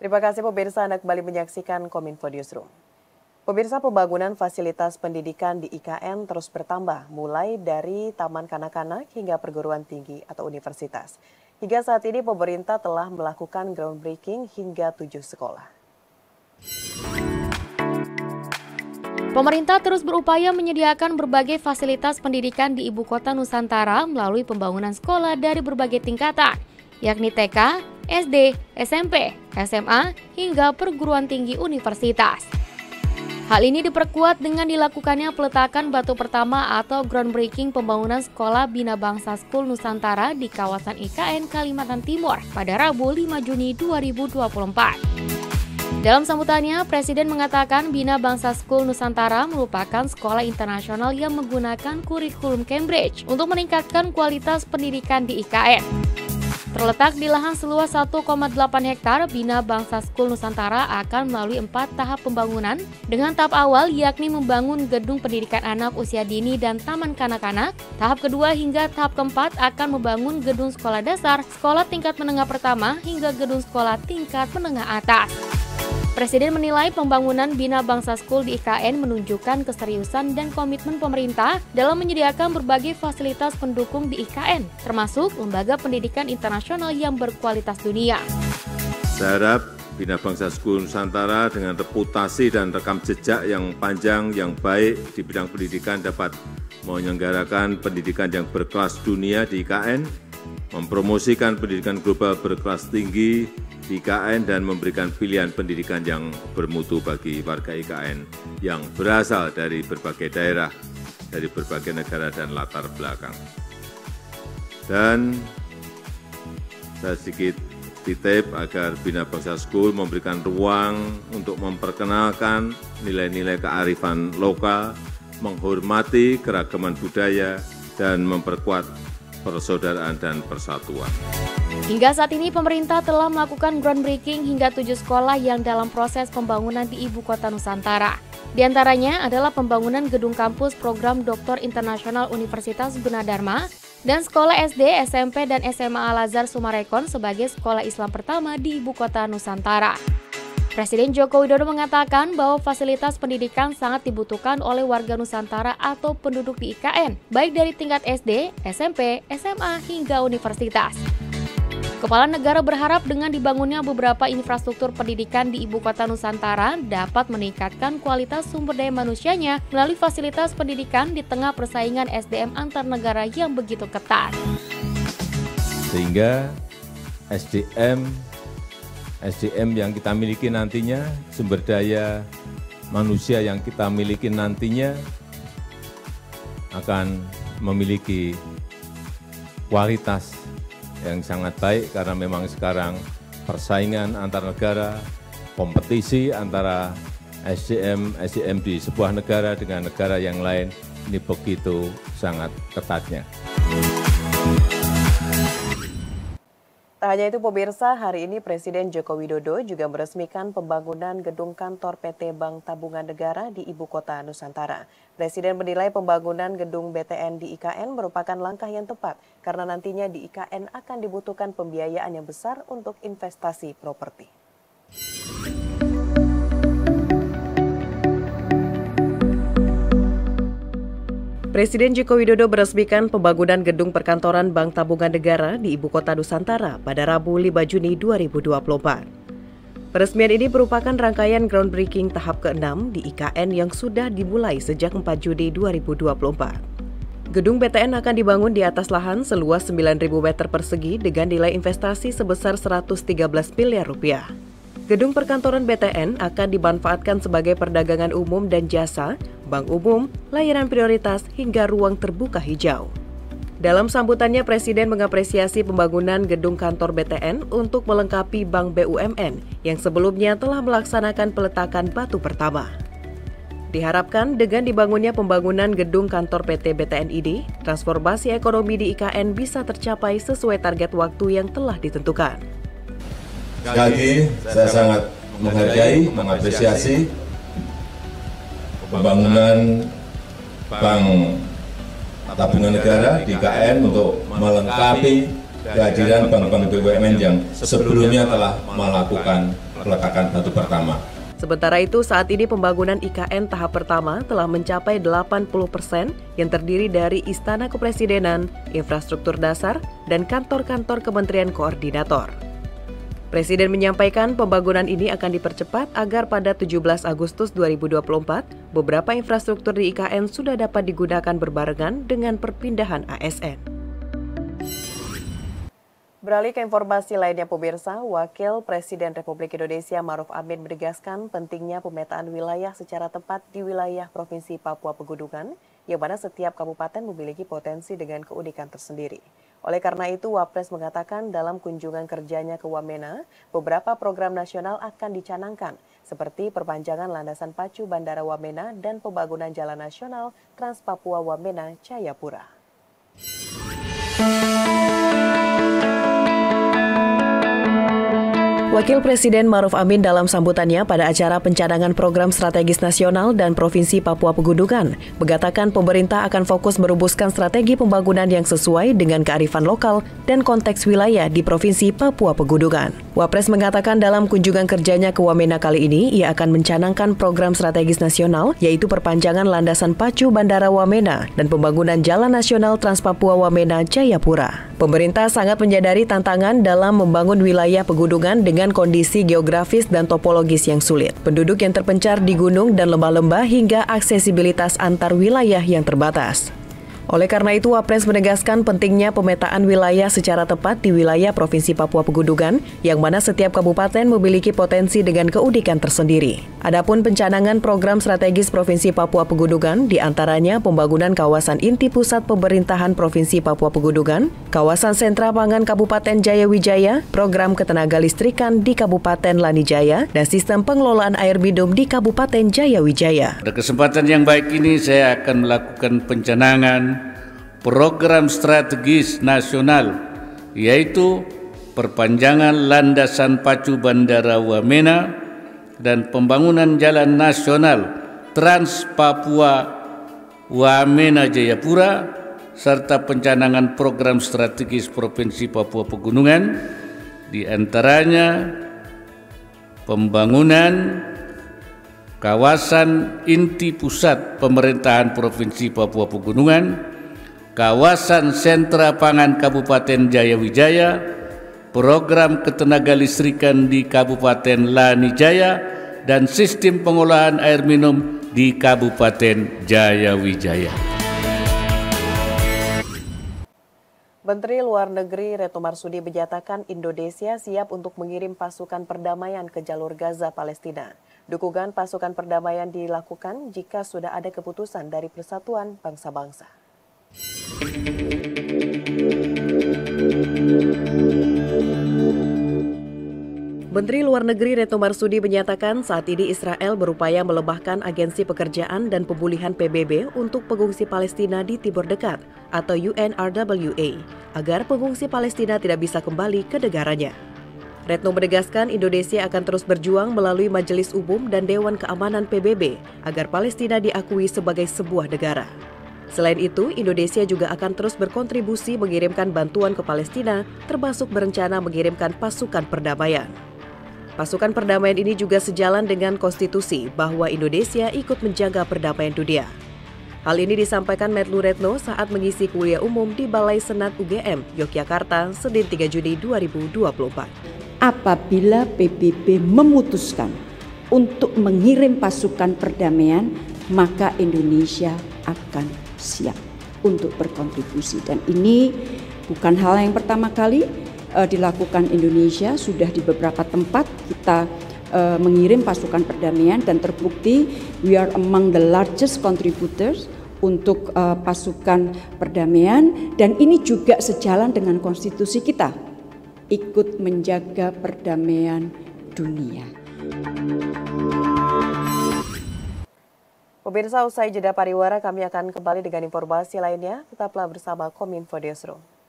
Terima kasih pemirsa, Anda kembali menyaksikan Kominfo Newsroom. Pemirsa, pembangunan fasilitas pendidikan di IKN terus bertambah, mulai dari taman kanak-kanak hingga perguruan tinggi atau universitas. Hingga saat ini pemerintah telah melakukan groundbreaking hingga 7 sekolah. Pemerintah terus berupaya menyediakan berbagai fasilitas pendidikan di Ibu Kota Nusantara melalui pembangunan sekolah dari berbagai tingkatan, yakni TK, SD, SMP, SMA, hingga perguruan tinggi universitas. Hal ini diperkuat dengan dilakukannya peletakan batu pertama atau groundbreaking pembangunan Sekolah Bina Bangsa School Nusantara di kawasan IKN Kalimantan Timur pada Rabu 5 Juni 2024. Dalam sambutannya, Presiden mengatakan Bina Bangsa School Nusantara merupakan sekolah internasional yang menggunakan kurikulum Cambridge untuk meningkatkan kualitas pendidikan di IKN. Terletak di lahan seluas 1,8 hektar, Bina Bangsa School Nusantara akan melalui 4 tahap pembangunan dengan tahap awal yakni membangun gedung pendidikan anak usia dini dan taman kanak-kanak. Tahap kedua hingga tahap keempat akan membangun gedung sekolah dasar, sekolah tingkat menengah pertama hingga gedung sekolah tingkat menengah atas. Presiden menilai pembangunan Bina Bangsa School di IKN menunjukkan keseriusan dan komitmen pemerintah dalam menyediakan berbagai fasilitas pendukung di IKN, termasuk lembaga pendidikan internasional yang berkualitas dunia. Saya harap Bina Bangsa School Nusantara dengan reputasi dan rekam jejak yang panjang, yang baik di bidang pendidikan dapat menyelenggarakan pendidikan yang berkelas dunia di IKN, mempromosikan pendidikan global berkelas tinggi di IKN dan memberikan pilihan pendidikan yang bermutu bagi warga IKN yang berasal dari berbagai daerah, dari berbagai negara dan latar belakang. Dan saya sedikit titip agar Bina Bangsa School memberikan ruang untuk memperkenalkan nilai-nilai kearifan lokal, menghormati keragaman budaya, dan memperkuat persaudaraan dan persatuan. Hingga saat ini pemerintah telah melakukan groundbreaking hingga 7 sekolah yang dalam proses pembangunan di Ibu Kota Nusantara. Di antaranya adalah pembangunan gedung kampus program Doktor Internasional Universitas Gunadarma dan sekolah SD, SMP, dan SMA Al-Azhar Sumarekon sebagai sekolah Islam pertama di Ibu Kota Nusantara. Presiden Joko Widodo mengatakan bahwa fasilitas pendidikan sangat dibutuhkan oleh warga Nusantara atau penduduk di IKN, baik dari tingkat SD, SMP, SMA, hingga universitas. Kepala negara berharap dengan dibangunnya beberapa infrastruktur pendidikan di Ibu Kota Nusantara dapat meningkatkan kualitas sumber daya manusianya melalui fasilitas pendidikan di tengah persaingan SDM antar negara yang begitu ketat. Sehingga SDM yang kita miliki nantinya, sumber daya manusia yang kita miliki nantinya akan memiliki kualitas yang sangat baik karena memang sekarang persaingan antar negara, kompetisi antara SDM di sebuah negara dengan negara yang lain ini begitu sangat ketatnya. Tak hanya itu pemirsa, hari ini Presiden Joko Widodo juga meresmikan pembangunan gedung kantor PT Bank Tabungan Negara di Ibu Kota Nusantara. Presiden menilai pembangunan gedung BTN di IKN merupakan langkah yang tepat karena nantinya di IKN akan dibutuhkan pembiayaan yang besar untuk investasi properti. Presiden Joko Widodo meresmikan pembangunan gedung perkantoran Bank Tabungan Negara di Ibu Kota Nusantara pada Rabu 5 Juni 2024. Peresmian ini merupakan rangkaian groundbreaking tahap ke-6 di IKN yang sudah dimulai sejak 4 Juni 2024. Gedung BTN akan dibangun di atas lahan seluas 9.000 meter persegi dengan nilai investasi sebesar 113 miliar rupiah. Gedung perkantoran BTN akan dimanfaatkan sebagai perdagangan umum dan jasa, bank umum, layanan prioritas, hingga ruang terbuka hijau. Dalam sambutannya, Presiden mengapresiasi pembangunan gedung kantor BTN untuk melengkapi Bank BUMN yang sebelumnya telah melaksanakan peletakan batu pertama. Diharapkan dengan dibangunnya pembangunan gedung kantor PT BTN ini, transformasi ekonomi di IKN bisa tercapai sesuai target waktu yang telah ditentukan. Sekali lagi, saya sangat menghargai, mengapresiasi pembangunan Bank Tabungan Negara di IKN untuk melengkapi kehadiran bank-bank BUMN yang sebelumnya telah melakukan peletakan batu pertama. Sementara itu, saat ini pembangunan IKN tahap pertama telah mencapai 80% yang terdiri dari Istana Kepresidenan, infrastruktur dasar, dan kantor-kantor Kementerian Koordinator. Presiden menyampaikan pembangunan ini akan dipercepat agar pada 17 Agustus 2024, beberapa infrastruktur di IKN sudah dapat digunakan berbarengan dengan perpindahan ASN. Beralih ke informasi lainnya, pemirsa, Wakil Presiden Republik Indonesia Ma'ruf Amin menegaskan pentingnya pemetaan wilayah secara tepat di wilayah Provinsi Papua Pegunungan, yang mana setiap kabupaten memiliki potensi dengan keunikan tersendiri. Oleh karena itu, Wapres mengatakan dalam kunjungan kerjanya ke Wamena, beberapa program nasional akan dicanangkan, seperti perpanjangan landasan pacu Bandara Wamena dan pembangunan Jalan Nasional Trans Papua Wamena Jayapura. Wakil Presiden Ma'ruf Amin dalam sambutannya pada acara pencanangan program strategis nasional dan Provinsi Papua Pegunungan mengatakan pemerintah akan fokus merumuskan strategi pembangunan yang sesuai dengan kearifan lokal dan konteks wilayah di Provinsi Papua Pegunungan. Wapres mengatakan dalam kunjungan kerjanya ke Wamena kali ini, ia akan mencanangkan program strategis nasional yaitu perpanjangan landasan pacu Bandara Wamena dan pembangunan Jalan Nasional Trans Papua Wamena Jayapura. Pemerintah sangat menyadari tantangan dalam membangun wilayah pegunungan dengan kondisi geografis dan topologis yang sulit, penduduk yang terpencar di gunung dan lembah-lembah hingga aksesibilitas antar wilayah yang terbatas. Oleh karena itu, Wapres menegaskan pentingnya pemetaan wilayah secara tepat di wilayah Provinsi Papua Pegunungan, yang mana setiap kabupaten memiliki potensi dengan keunikan tersendiri. Adapun pencanangan program strategis Provinsi Papua Pegunungan, diantaranya pembangunan kawasan inti pusat pemerintahan Provinsi Papua Pegunungan, kawasan sentra pangan Kabupaten Jayawijaya, program ketenaga listrikan di Kabupaten Lanijaya, dan sistem pengelolaan air minum di Kabupaten Jayawijaya. Pada kesempatan yang baik ini, saya akan melakukan pencanangan program strategis nasional, yaitu perpanjangan landasan pacu Bandara Wamena dan pembangunan Jalan Nasional Trans Papua Wamena Jayapura, serta pencanangan program strategis Provinsi Papua Pegunungan, di antaranya pembangunan kawasan inti pusat pemerintahan Provinsi Papua Pegunungan, kawasan sentra pangan Kabupaten Jayawijaya, program ketenaga listrikan di Kabupaten Lanijaya, dan sistem pengolahan air minum di Kabupaten Jayawijaya. Menteri Luar Negeri Retno Marsudi menyatakan Indonesia siap untuk mengirim pasukan perdamaian ke jalur Gaza, Palestina. Dukungan pasukan perdamaian dilakukan jika sudah ada keputusan dari Persatuan Bangsa-Bangsa. Menteri Luar Negeri Retno Marsudi menyatakan saat ini Israel berupaya melemahkan Agensi Pekerjaan dan Pemulihan PBB untuk pengungsi Palestina di Timur Dekat atau UNRWA agar pengungsi Palestina tidak bisa kembali ke negaranya. Retno menegaskan Indonesia akan terus berjuang melalui Majelis Umum dan Dewan Keamanan PBB agar Palestina diakui sebagai sebuah negara. Selain itu, Indonesia juga akan terus berkontribusi mengirimkan bantuan ke Palestina, termasuk berencana mengirimkan pasukan perdamaian. Pasukan perdamaian ini juga sejalan dengan konstitusi bahwa Indonesia ikut menjaga perdamaian dunia. Hal ini disampaikan Menlu Retno saat mengisi kuliah umum di Balai Senat UGM, Yogyakarta, Senin 3 Juni 2024. Apabila PBB memutuskan untuk mengirim pasukan perdamaian, maka Indonesia akan siap untuk berkontribusi. Dan ini bukan hal yang pertama kali dilakukan Indonesia, sudah di beberapa tempat kita mengirim pasukan perdamaian dan terbukti we are among the largest contributors untuk pasukan perdamaian, dan ini juga sejalan dengan konstitusi kita, ikut menjaga perdamaian dunia. Pemirsa, usai jeda pariwara kami akan kembali dengan informasi lainnya. Tetaplah bersama Kominfo Newsroom.